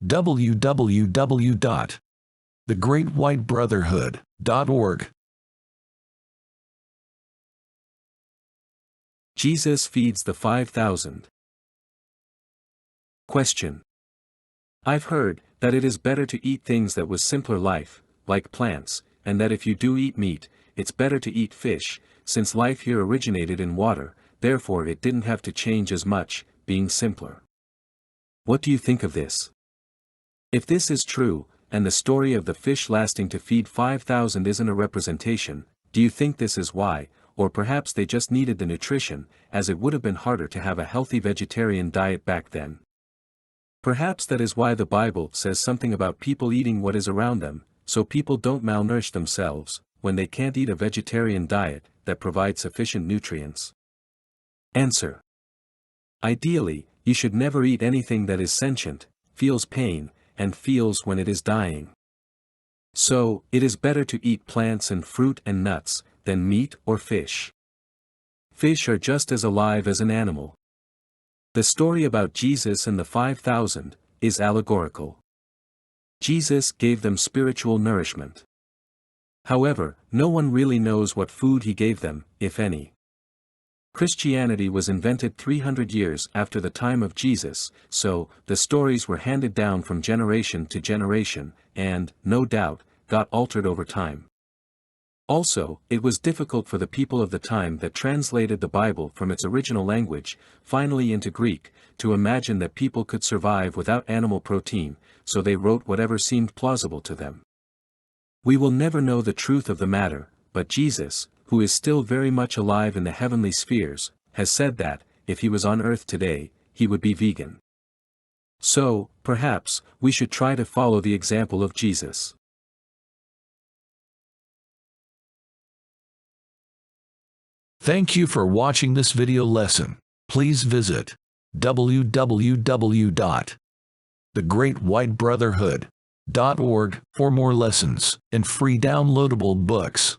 www.thegreatwhitebrotherhood.org. Jesus feeds the 5,000. Question. I've heard that it is better to eat things that was simpler life, like plants, and that if you do eat meat, it's better to eat fish, since life here originated in water, therefore it didn't have to change as much, being simpler. What do you think of this? If this is true, and the story of the fish lasting to feed 5,000 isn't a representation, do you think this is why, or perhaps they just needed the nutrition, as it would have been harder to have a healthy vegetarian diet back then? Perhaps that is why the Bible says something about people eating what is around them, so people don't malnourish themselves, when they can't eat a vegetarian diet that provides sufficient nutrients. Answer. Ideally, you should never eat anything that is sentient, feels pain, and feels when it is dying. So, it is better to eat plants and fruit and nuts, than meat or fish. Fish are just as alive as an animal. The story about Jesus and the 5,000 is allegorical. Jesus gave them spiritual nourishment. However, no one really knows what food he gave them, if any. Christianity was invented 300 years after the time of Jesus, so the stories were handed down from generation to generation, and, no doubt, got altered over time. Also, it was difficult for the people of the time that translated the Bible from its original language, finally into Greek, to imagine that people could survive without animal protein, so they wrote whatever seemed plausible to them. We will never know the truth of the matter, but Jesus, who is still very much alive in the heavenly spheres, has said that, if he was on earth today, he would be vegan. So, perhaps, we should try to follow the example of Jesus. Thank you for watching this video lesson. Please visit www.thegreatwhitebrotherhood.org for more lessons and free downloadable books.